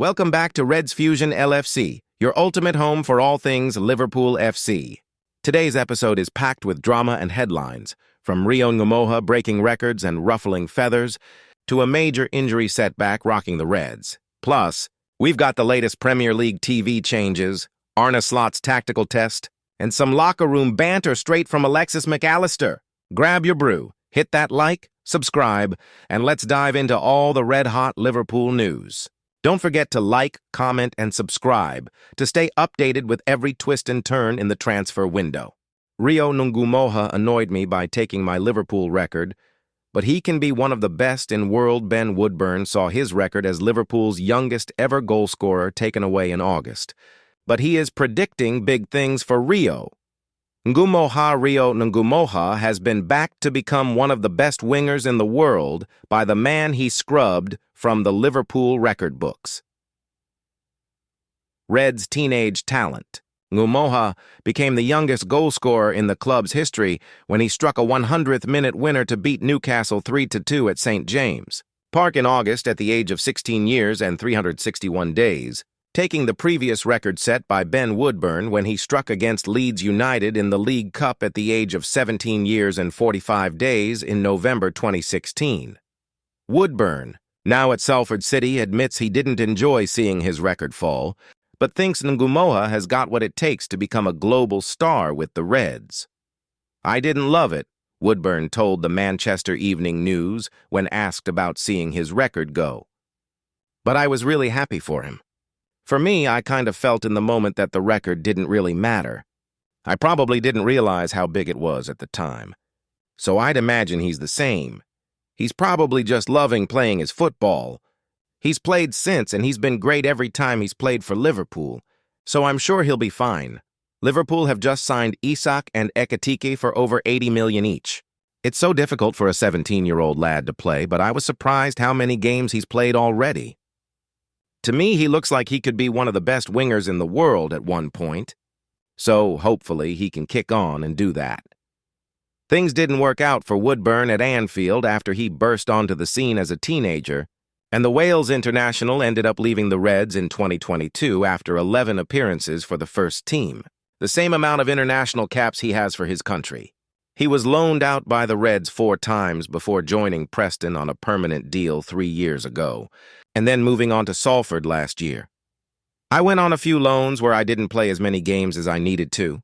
Welcome back to Reds Fusion LFC, your ultimate home for all things Liverpool FC. Today's episode is packed with drama and headlines, from Rio Ngumoha breaking records and ruffling feathers, to a major injury setback rocking the Reds. Plus, we've got the latest Premier League TV changes, Arne Slot's tactical test, and some locker room banter straight from Alexis Mac Allister. Grab your brew, hit that like, subscribe, and let's dive into all the red-hot Liverpool news. Don't forget to like, comment, and subscribe to stay updated with every twist and turn in the transfer window. Rio Ngumoha annoyed me by taking my Liverpool record, but he can be one of the best in world. Ben Woodburn saw his record as Liverpool's youngest ever goalscorer taken away in August. But he is predicting big things for Rio. Rio Ngumoha has been backed to become one of the best wingers in the world by the man he scrubbed from the Liverpool record books. Reds' teenage talent. Ngumoha became the youngest goalscorer in the club's history when he struck a 100th-minute winner to beat Newcastle 3-2 at St. James Park in August at the age of 16 years and 361 days, taking the previous record set by Ben Woodburn when he struck against Leeds United in the League Cup at the age of 17 years and 45 days in November 2016. Woodburn, now at Salford City, admits he didn't enjoy seeing his record fall, but thinks Ngumoha has got what it takes to become a global star with the Reds. "I didn't love it," Woodburn told the Manchester Evening News when asked about seeing his record go. "But I was really happy for him. For me, I kind of felt in the moment that the record didn't really matter. I probably didn't realize how big it was at the time. So I'd imagine he's the same. He's probably just loving playing his football. He's played since, and he's been great every time he's played for Liverpool, so I'm sure he'll be fine. Liverpool have just signed Isak and Ekitike for over 80 million each. It's so difficult for a 17-year-old lad to play, but I was surprised how many games he's played already. To me, he looks like he could be one of the best wingers in the world at one point. So, hopefully, he can kick on and do that." Things didn't work out for Woodburn at Anfield after he burst onto the scene as a teenager, and the Wales international ended up leaving the Reds in 2022 after 11 appearances for the first team, the same amount of international caps he has for his country. He was loaned out by the Reds 4 times before joining Preston on a permanent deal 3 years ago, and then moving on to Salford last year. "I went on a few loans where I didn't play as many games as I needed to,"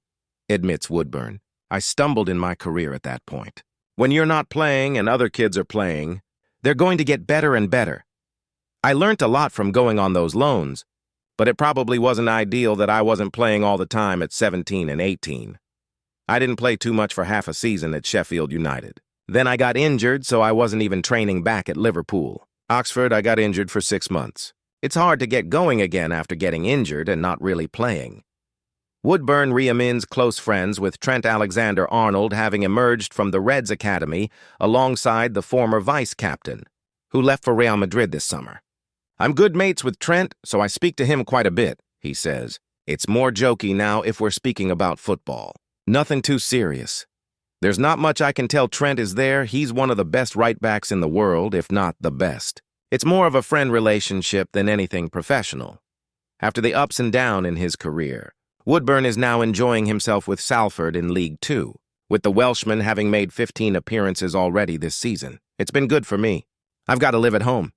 admits Woodburn. "I stumbled in my career at that point. When you're not playing and other kids are playing, they're going to get better and better. I learnt a lot from going on those loans, but it probably wasn't ideal that I wasn't playing all the time at 17 and 18. I didn't play too much for half a season at Sheffield United. Then I got injured, so I wasn't even training back at Liverpool. Oxford, I got injured for 6 months. It's hard to get going again after getting injured and not really playing." Woodburn remains close friends with Trent Alexander-Arnold, having emerged from the Reds Academy alongside the former vice-captain, who left for Real Madrid this summer. "I'm good mates with Trent, so I speak to him quite a bit," he says. "It's more jokey now if we're speaking about football. Nothing too serious. There's not much I can tell Trent is there. He's one of the best right-backs in the world, if not the best. It's more of a friend relationship than anything professional." After the ups and downs in his career, Woodburn is now enjoying himself with Salford in League 2, with the Welshman having made 15 appearances already this season. "It's been good for me. I've got to live at home.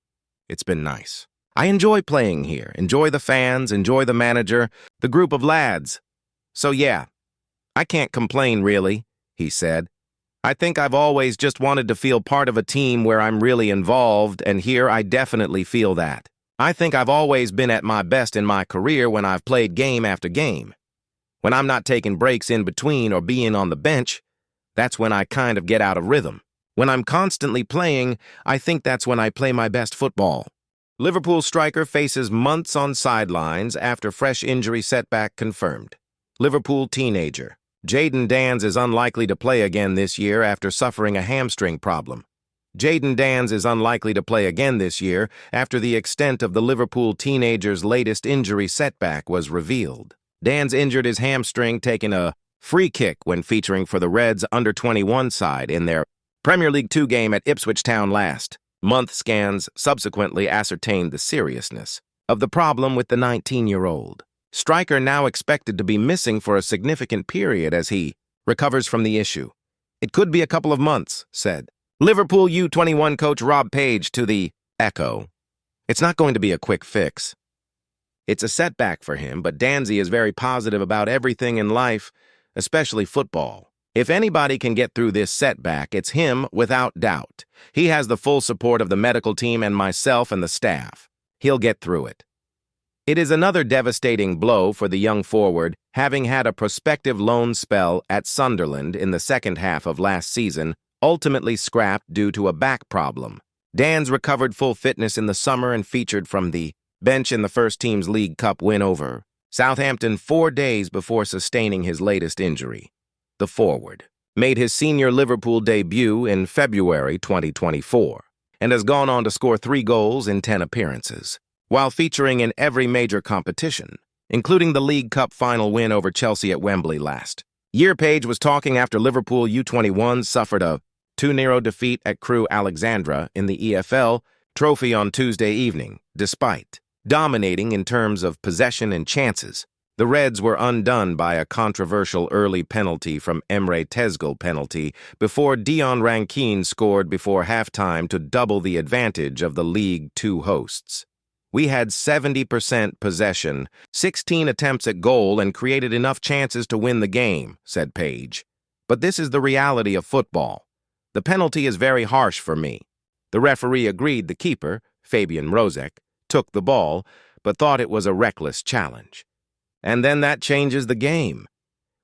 It's been nice. I enjoy playing here, enjoy the fans, enjoy the manager, the group of lads. So yeah, I can't complain really," he said. "I think I've always just wanted to feel part of a team where I'm really involved, and here I definitely feel that. I think I've always been at my best in my career when I've played game after game. When I'm not taking breaks in between or being on the bench, that's when I kind of get out of rhythm. When I'm constantly playing, I think that's when I play my best football." Liverpool striker faces months on sidelines after fresh injury setback confirmed. Liverpool teenager. Jayden Danns is unlikely to play again this year after suffering a hamstring problem. Jayden Danns is unlikely to play again this year after the extent of the Liverpool teenager's latest injury setback was revealed. Danns injured his hamstring taking a free kick when featuring for the Reds under-21 side in their Premier League 2 game at Ipswich Town last month. Scans subsequently ascertained the seriousness of the problem with the 19-year-old. Striker now expected to be missing for a significant period as he recovers from the issue. It could be a couple of months, said Liverpool U21 coach Rob Page to the Echo. It's not going to be a quick fix. It's a setback for him, but Danzy is very positive about everything in life, especially football. If anybody can get through this setback, it's him without doubt. He has the full support of the medical team and myself and the staff. He'll get through it. It is another devastating blow for the young forward, having had a prospective loan spell at Sunderland in the second half of last season, ultimately scrapped due to a back problem. Dan's recovered full fitness in the summer and featured from the bench in the first team's League Cup win over Southampton 4 days before sustaining his latest injury. The forward made his senior Liverpool debut in February 2024 and has gone on to score 3 goals in 10 appearances, while featuring in every major competition, including the League Cup final win over Chelsea at Wembley last year. Page was talking after Liverpool U21 suffered a 2-0 defeat at Crewe Alexandra in the EFL Trophy on Tuesday evening. Despite dominating in terms of possession and chances, the Reds were undone by a controversial early penalty from Emre Tezgel penalty before Dion Rankine scored before halftime to double the advantage of the League Two hosts. We had 70% possession, 16 attempts at goal, and created enough chances to win the game, said Page. But this is the reality of football. The penalty is very harsh for me. The referee agreed the keeper, Fabian Rosek, took the ball, but thought it was a reckless challenge. And then that changes the game.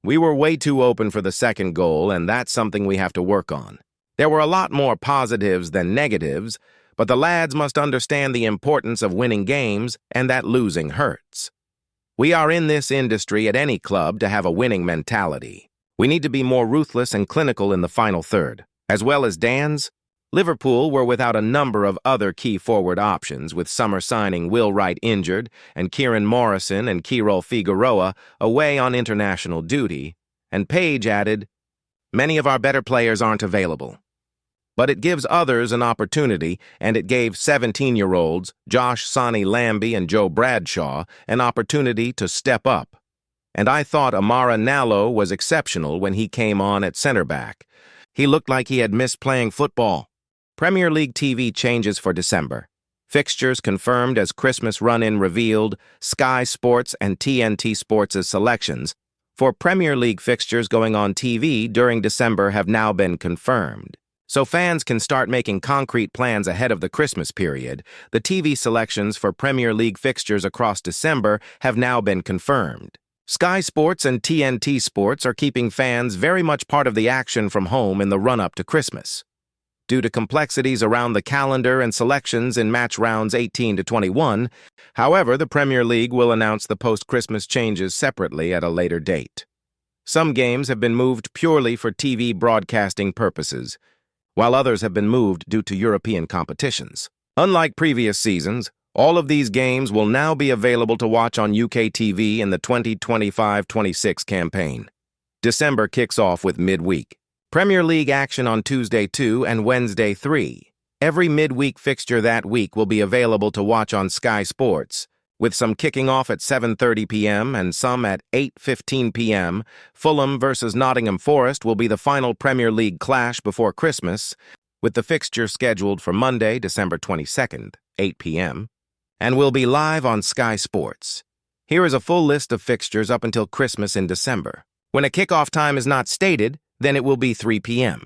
We were way too open for the second goal, and that's something we have to work on. There were a lot more positives than negatives, but the lads must understand the importance of winning games and that losing hurts. We are in this industry at any club to have a winning mentality. We need to be more ruthless and clinical in the final third. As well as Dan's, Liverpool were without a number of other key forward options, with summer signing Will Wright injured and Kieran Morrison and Kyrol Figueroa away on international duty, and Page added, "Many of our better players aren't available. But it gives others an opportunity, and it gave 17-year-olds Josh Sonny Lambie and Joe Bradshaw an opportunity to step up. And I thought Amara Nallo was exceptional when he came on at center-back. He looked like he had missed playing football." Premier League TV changes for December. Fixtures confirmed as Christmas run-in revealed, Sky Sports and TNT Sports' selections for Premier League fixtures going on TV during December have now been confirmed. So fans can start making concrete plans ahead of the Christmas period. The TV selections for Premier League fixtures across December have now been confirmed. Sky Sports and TNT Sports are keeping fans very much part of the action from home in the run-up to Christmas. Due to complexities around the calendar and selections in match rounds 18 to 21, however, the Premier League will announce the post-Christmas changes separately at a later date. Some games have been moved purely for TV broadcasting purposes, while others have been moved due to European competitions. Unlike previous seasons, all of these games will now be available to watch on UK TV in the 2025-26 campaign. December kicks off with midweek Premier League action on Tuesday 2 and Wednesday 3. Every midweek fixture that week will be available to watch on Sky Sports, with some kicking off at 7:30 p.m. and some at 8:15 p.m. Fulham versus Nottingham Forest will be the final Premier League clash before Christmas, with the fixture scheduled for Monday, December 22nd, 8 p.m., and will be live on Sky Sports. Here is a full list of fixtures up until Christmas in December. When a kickoff time is not stated, then it will be 3 p.m.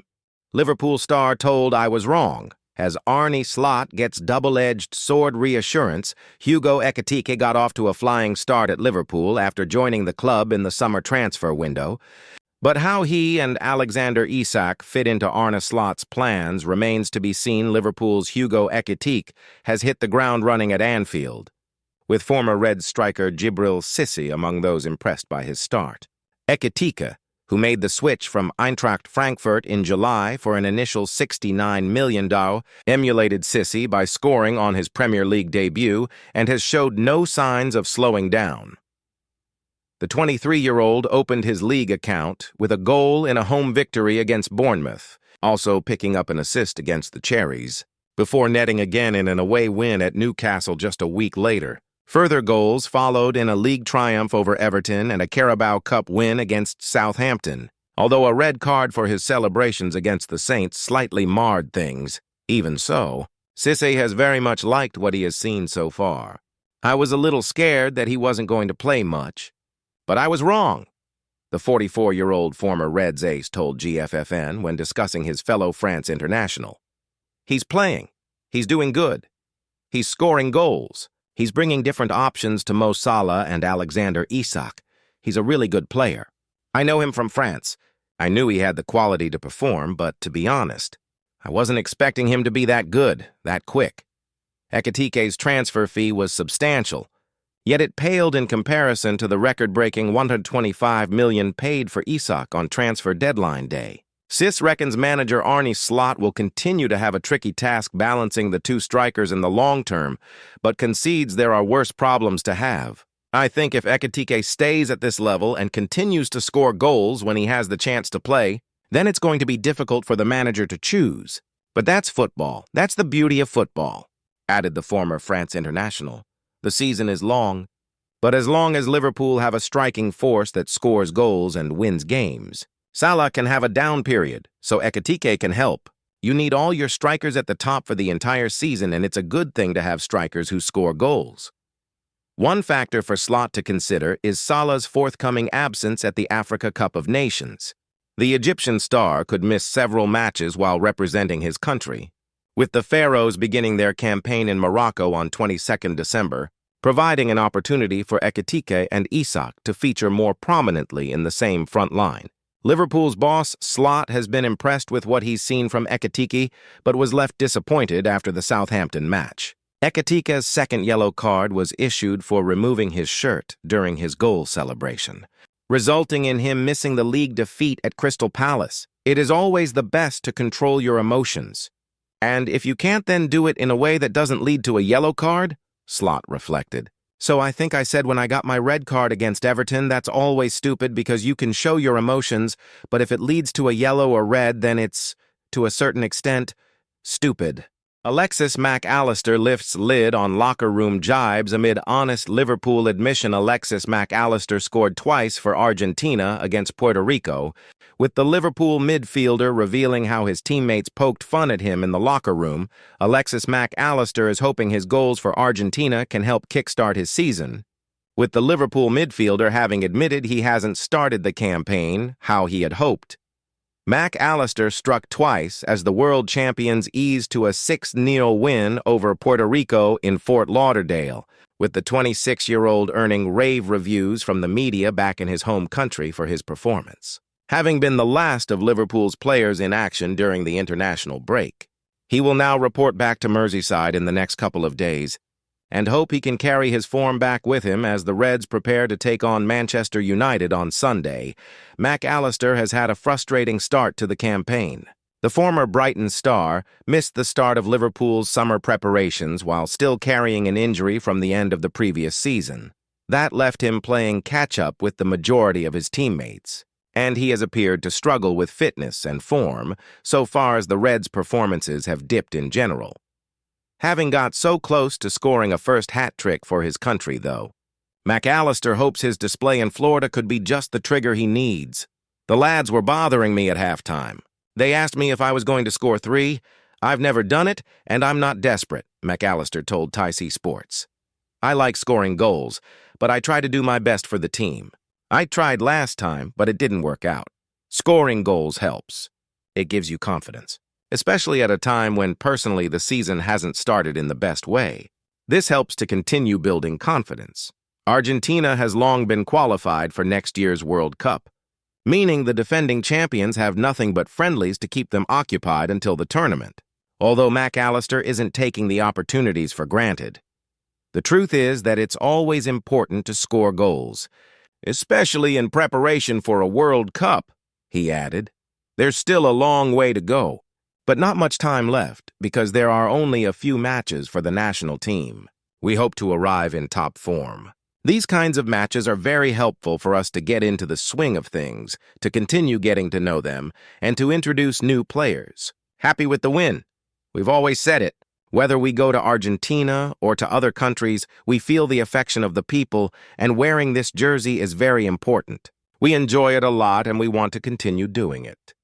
Liverpool star told I was wrong. As Arne Slot gets double-edged sword reassurance, Hugo Ekitike got off to a flying start at Liverpool after joining the club in the summer transfer window. But how he and Alexander Isak fit into Arne Slot's plans remains to be seen. Liverpool's Hugo Ekitike has hit the ground running at Anfield, with former Reds striker Djibril Cissé among those impressed by his start. Ekitike, who made the switch from Eintracht Frankfurt in July for an initial $69 million, emulated Cissé by scoring on his Premier League debut and has showed no signs of slowing down. The 23-year-old opened his league account with a goal in a home victory against Bournemouth, also picking up an assist against the Cherries, before netting again in an away win at Newcastle just a week later. Further goals followed in a league triumph over Everton and a Carabao Cup win against Southampton, although a red card for his celebrations against the Saints slightly marred things. Even so, Cisse has very much liked what he has seen so far. I was a little scared that he wasn't going to play much, but I was wrong, the 44-year-old former Reds ace told GFFN when discussing his fellow France international. He's playing. He's doing good. He's scoring goals. He's bringing different options to Mo Salah and Alexander Isak. He's a really good player. I know him from France. I knew he had the quality to perform, but to be honest, I wasn't expecting him to be that good, that quick. Ekitike's transfer fee was substantial, yet it paled in comparison to the record-breaking $125 million paid for Isak on transfer deadline day. Sis reckons manager Arne Slot will continue to have a tricky task balancing the two strikers in the long term, but concedes there are worse problems to have. I think if Ekitike stays at this level and continues to score goals when he has the chance to play, then it's going to be difficult for the manager to choose. But that's football. That's the beauty of football, added the former France international. The season is long, but as long as Liverpool have a striking force that scores goals and wins games, Salah can have a down period, so Ekitike can help. You need all your strikers at the top for the entire season, and it's a good thing to have strikers who score goals. One factor for Slot to consider is Salah's forthcoming absence at the Africa Cup of Nations. The Egyptian star could miss several matches while representing his country, with the Pharaohs beginning their campaign in Morocco on 22nd December, providing an opportunity for Ekitike and Isak to feature more prominently in the same front line. Liverpool's boss, Slot, has been impressed with what he's seen from Ekitike, but was left disappointed after the Southampton match. Ekitike's second yellow card was issued for removing his shirt during his goal celebration, resulting in him missing the league defeat at Crystal Palace. It is always the best to control your emotions. And if you can't then do it in a way that doesn't lead to a yellow card, Slot reflected. So I think I said when I got my red card against Everton, that's always stupid because you can show your emotions, but if it leads to a yellow or red, then it's, to a certain extent, stupid. Alexis Mac Allister lifts lid on locker room jibes amid honest Liverpool admission Alexis Mac Allister scored twice for Argentina against Puerto Rico, with the Liverpool midfielder revealing how his teammates poked fun at him in the locker room. Alexis Mac Allister is hoping his goals for Argentina can help kickstart his season, with the Liverpool midfielder having admitted he hasn't started the campaign how he had hoped. Mac Allister struck twice as the world champions eased to a 6-0 win over Puerto Rico in Fort Lauderdale, with the 26-year-old earning rave reviews from the media back in his home country for his performance. Having been the last of Liverpool's players in action during the international break, he will now report back to Merseyside in the next couple of days and hope he can carry his form back with him as the Reds prepare to take on Manchester United on Sunday. Mac Allister has had a frustrating start to the campaign. The former Brighton star missed the start of Liverpool's summer preparations while still carrying an injury from the end of the previous season. That left him playing catch-up with the majority of his teammates, and he has appeared to struggle with fitness and form so far as the Reds' performances have dipped in general. Having got so close to scoring a first hat-trick for his country, though, Mac Allister hopes his display in Florida could be just the trigger he needs. The lads were bothering me at halftime. They asked me if I was going to score 3. I've never done it, and I'm not desperate, Mac Allister told Ticey Sports. I like scoring goals, but I try to do my best for the team. I tried last time, but it didn't work out. Scoring goals helps. It gives you confidence, especially at a time when personally the season hasn't started in the best way. This helps to continue building confidence. Argentina has long been qualified for next year's World Cup, meaning the defending champions have nothing but friendlies to keep them occupied until the tournament, although Mac Allister isn't taking the opportunities for granted. The truth is that it's always important to score goals, especially in preparation for a World Cup, he added. There's still a long way to go, but not much time left because there are only a few matches for the national team. We hope to arrive in top form. These kinds of matches are very helpful for us to get into the swing of things, to continue getting to know them, and to introduce new players. Happy with the win. We've always said it. Whether we go to Argentina or to other countries, we feel the affection of the people, and wearing this jersey is very important. We enjoy it a lot and we want to continue doing it.